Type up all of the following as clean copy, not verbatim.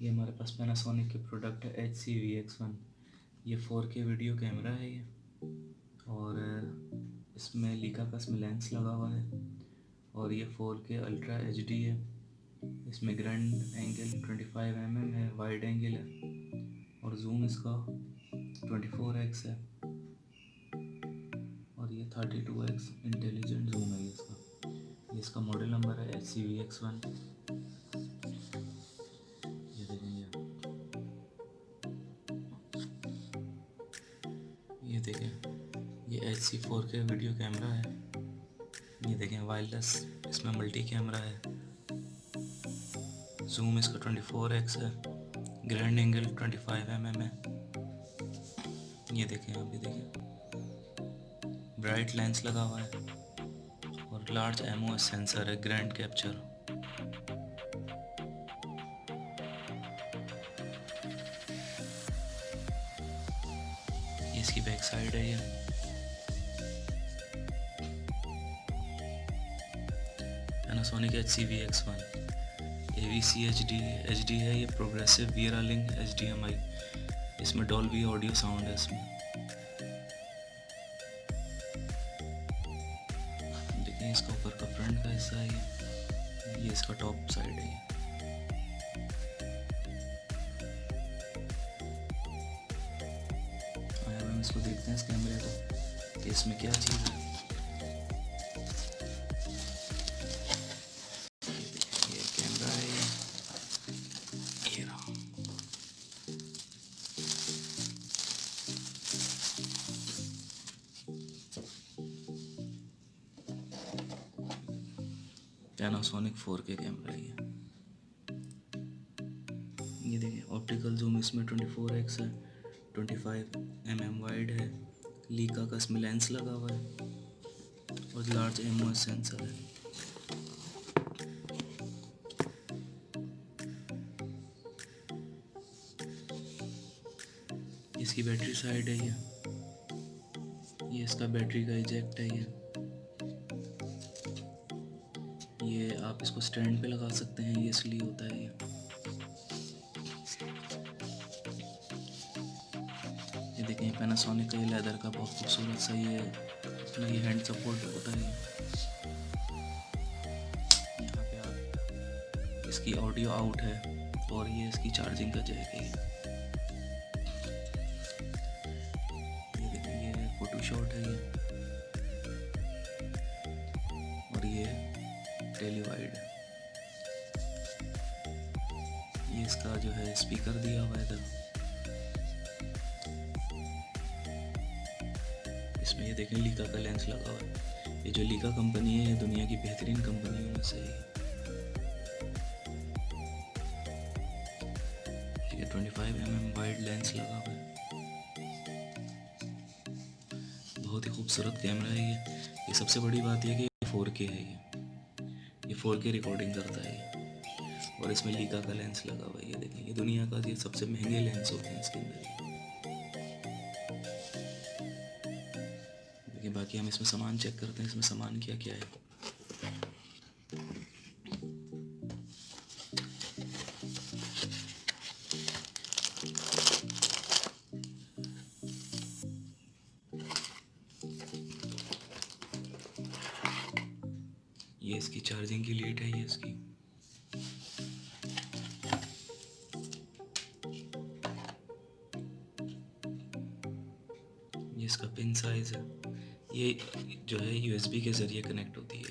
ये हमारे पास पैनासोनिक के प्रोडक्ट है HC-VX1। ये 4K वीडियो कैमरा है ये, और इसमें लीका का इसमें लेंस लगा हुआ है, और ये 4K अल्ट्रा HD है। इसमें ग्रैंड एंगल 25 mm है, वाइड एंगल है, और जूम इसका 24x है, और ये 32x इंटेलिजेंट जूम है इसका। ये इसका मॉडल नंबर है HC-VX1। ये देखें, ये HC4K वीडियो कैमरा है। ये देखें वायरलेस, इसमें मल्टी कैमरा है, जूम इसका 24x है, ग्रैंड एंगल 25 mm है। ये देखें, आप भी देखें, ब्राइट लेंस लगा हुआ है, और लार्ज MOS सेंसर है, ग्रैंड कैप्चर। इसकी बैक साइड है ये। पैनासोनिक HC-VX1 AVC HD है। ये प्रोग्रेसिव वियरा लिंक HDMI। इसमें डॉल्बी ऑडियो साउंड है इसमें। देखिए इसका ऊपर का फ्रंट का हिस्सा है ये इसका टॉप साइड है ये। अब हम इसको देखते हैं इस कैमरे को कि इसमें क्या चीज़ है। ये कैमरा है ये रहा। पैनासोनिक 4K कैमरा है ये देखिए, ऑप्टिकल जूम इसमें 24x है, 25 mm वाइड है, लीका का इसमें लेंस लगा हुआ है, और लार्ज MOS सेंसर है। इसकी बैटरी साइड है ये इसका बैटरी का इजेक्ट है ये आप इसको स्टैंड पे लगा सकते हैं, ये इसलिए होता है ये देखें, पैनासोनिक का ये लेदर का बहुत खूबसूरत सा ये हैंड सपोर्ट होता है। यहाँ पे आप इसकी ऑडियो आउट है, और ये इसकी चार्जिंग का जैक है ये देखें, ये फोटो शॉट है और ये टेलीवाइड है। ये इसका जो है स्पीकर दिया हुआ है इधर। इसमें ये देखें लीका का लेंस लगा हुआ है। ये जो लीका कंपनी है ये दुनिया की बेहतरीन कंपनियों में से है। ये 25 mm वाइड लेंस लगा हुआ है। बहुत ही खूबसूरत कैमरा है ये सबसे बड़ी बात यह कि 4K है ये 4K रिकॉर्डिंग करता है और इसमें लीका का लेंस लगा हुआ है। ये देखें, ये दुनिया का ये सबसे महंगे लेंस होते हैं इसके अंदर। बाकी हम इसमें सामान चेक करते हैं, इसमें सामान क्या क्या है। ये इसकी चार्जिंग की लीड है ये इसकी। ये इसका पिन साइज है। ये जो है USB के ज़रिए कनेक्ट होती है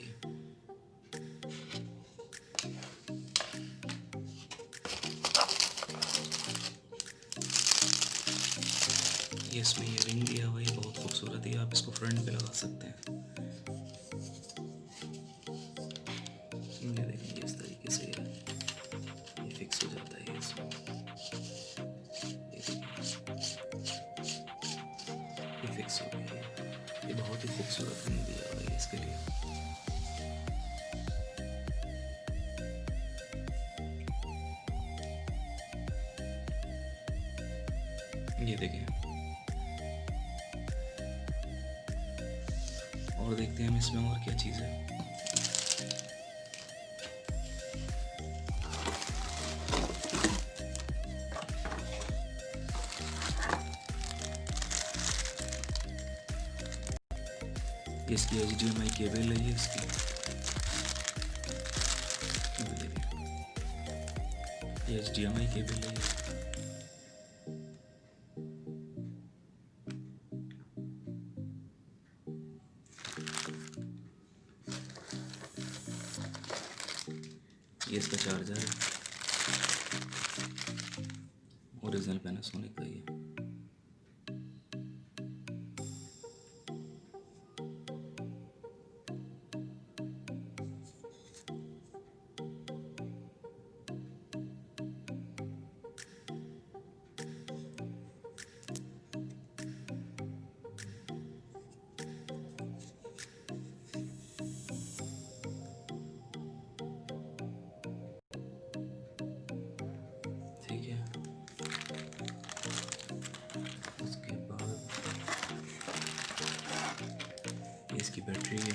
ये इसमें ये रिंग दिया हुआ है, बहुत खूबसूरत है। आप इसको फ्रंट पे लगा सकते हैं। ये देखिए इस तरीके से ये फिक्स हो जाता है इसमें। ये फिक्स हो गया है। ये बहुत ही खूबसूरत रिंग दिया हुआ है इसके लिए। ये देखें, और देखते हैं हम इसमें और क्या चीज़ है। इसकी HDMI केबल है ये इसकी, ये HDMI केबल है ये। ये इसका चार्जर है, ओरिजिनल पैनासोनिक का ये। ठीक है, उसके बाद ये इसकी बैटरी है।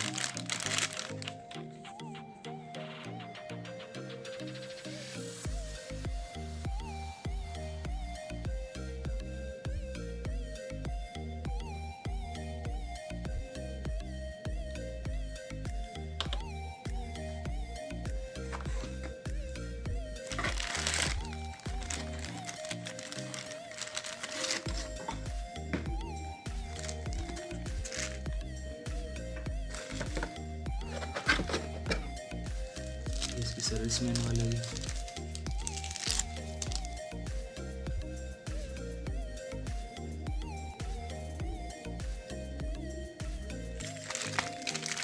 इसकी सर्विस मैनुअल है।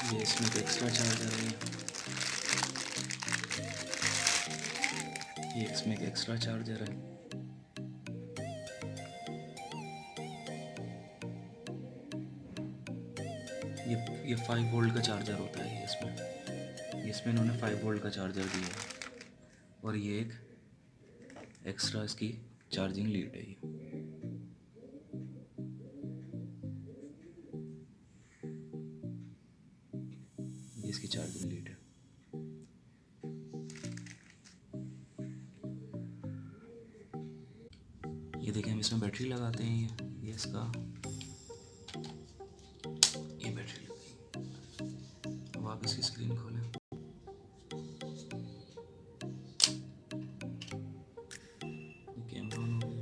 ये इसमें एक एक्स्ट्रा चार्जर है, ये इसमें एक एक्स्ट्रा चार्जर है। ये 5 वोल्ट का चार्जर होता है इसमें इन्होंने 5 वोल्ट का चार्जर दिया है। और ये एक एक्स्ट्रा इसकी चार्जिंग लीड है ये इसकी चार्जिंग लीड है। ये देखें, हम इसमें बैटरी लगाते हैं। ये इसका ये बैटरी लगी। अब आप इसकी स्क्रीन खोलें। कैमरा ऑन हो गया।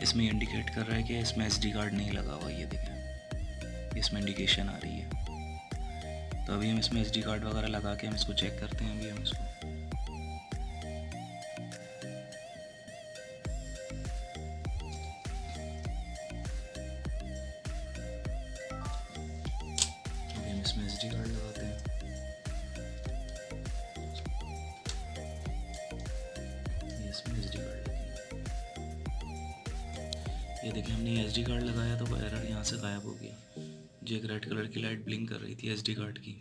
इसमें इंडिकेट कर रहा है कि इसमें SD कार्ड नहीं लगा हुआ। ये देखें, इसमें इंडिकेशन आ रही है। तो अभी हम इसमें SD कार्ड वगैरह लगा के हम इसको चेक करते हैं। अभी हम इसको इसमें SD कार्ड लगाते हैं। इसमें SD कार्ड, ये देखिए हमने SD कार्ड लगाया तो एरर यहाँ से गायब हो गया। जो एक रेड कलर की लाइट ब्लिंक कर रही थी SD कार्ड की,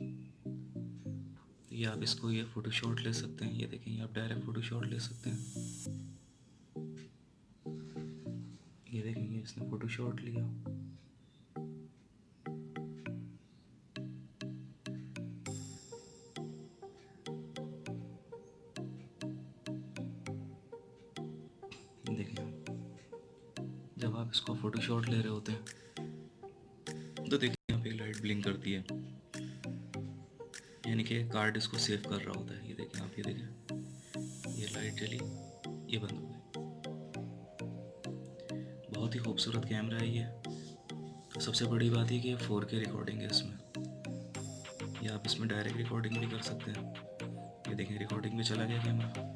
तो ये आप इसको ये फ़ोटोशॉट ले सकते हैं। ये देखें, ये आप डायरेक्ट फ़ोटोशॉट ले सकते हैं। ये देखें, ये इसने फ़ोटोशॉट लिया। देखिए, जब आप इसको फ़ोटोशॉट ले रहे होते हैं तो देखिए यहाँ पे लाइट ब्लिंक करती है, यानी कि कार्ड इसको सेव कर रहा होता है। ये देखें आप, ये देखें, ये लाइट जली, ये बंद हो गई। बहुत ही खूबसूरत कैमरा है ये। तो सबसे बड़ी बात है कि 4K रिकॉर्डिंग है इसमें। या आप इसमें डायरेक्ट रिकॉर्डिंग भी कर सकते हैं। ये देखें, रिकॉर्डिंग में चला गया कैमरा।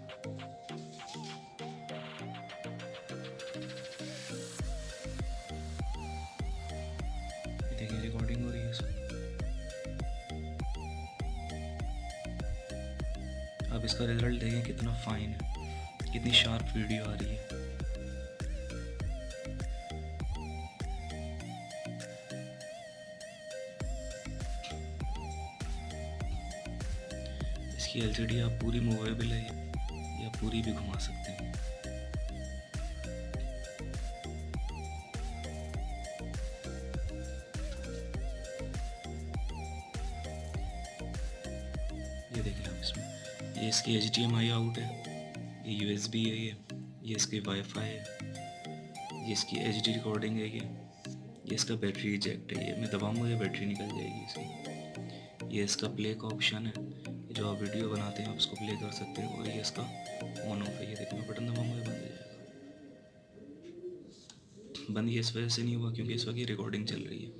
देखिए रिकॉर्डिंग हो रही है इसमें। अब इसका रिजल्ट देखें कितना फाइन है, कितनी शार्प वीडियो आ रही है। इसकी एलसीडी आप पूरी मूवेबल है या पूरी भी घुमा सकते हैं। ये देखें आप इसमें, ये इसकी HDMI आउट है, ये USB है, ये इसकी वाईफाई है, ये इसकी HD रिकॉर्डिंग है, ये इसका बैटरी इजेक्ट है। ये मैं दबाऊंगा ये बैटरी निकल जाएगी इसकी। ये इसका प्ले का ऑप्शन है, जो आप वीडियो बनाते हैं आप उसको प्ले कर सकते हैं। और ये इसका ऑन ऑफ है। ये देखिए मैं बटन दबाऊंगा ये बंद हो जाएगा। बंद ये इस वजह से नहीं हुआ क्योंकि इस वक्त ये रिकॉर्डिंग चल रही है।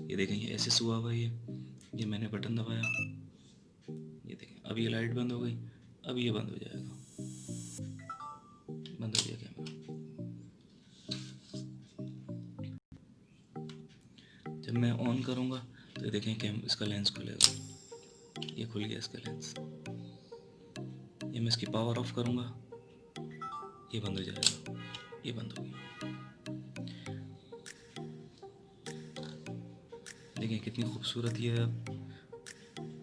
ये देखें ये ऐसे हुआ हुआ है, ये मैंने बटन दबाया, ये देखें अब ये लाइट बंद हो गई, अब ये बंद हो जाएगा। बंद हो गया कैमरा। जब मैं ऑन करूँगा तो देखें इसका लेंस खुलेगा। ये खुल गया इसका लेंस। ये मैं इसकी पावर ऑफ करूँगा, ये बंद हो जाएगा। ये बंद हो गया। देखें कितनी खूबसूरत ये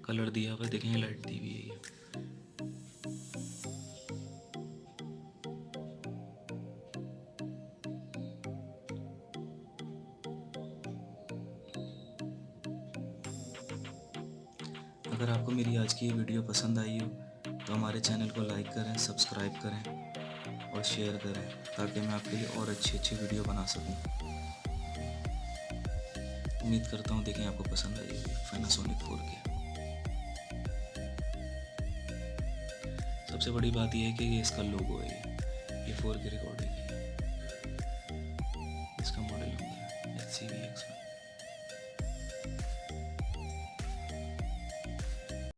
कलर दिया हुआ है। देखें लाइट दी हुई है ये। अगर आपको मेरी आज की ये वीडियो पसंद आई हो तो हमारे चैनल को लाइक करें, सब्सक्राइब करें और शेयर करें ताकि मैं आपके लिए और अच्छी वीडियो बना सकूं। उम्मीद करता हूँ देखें आपको पसंद आई होगी। Panasonic 4K। सबसे बड़ी बात यह है कि ये इसका लोगो है, ये 4K रिकॉर्डिंग है। इसका मॉडल नंबर है HCVX1।